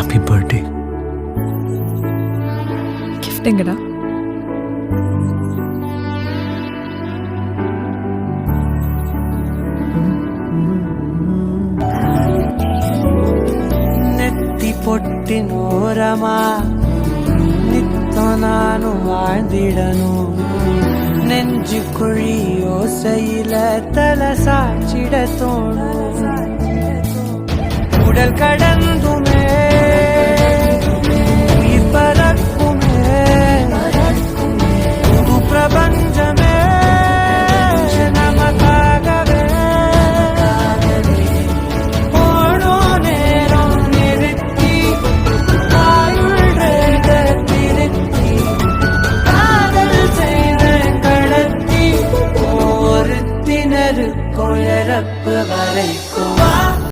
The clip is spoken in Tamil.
Happy birthday. கிஃப்ட் எங்கடா? நெத்தி பொட்டின் ஓரமா நித்தம் நானும் வாழ்ந்திடணும். நெஞ்சு குழி யோசையில தலை சாச்சிட தோணும். உடல் கட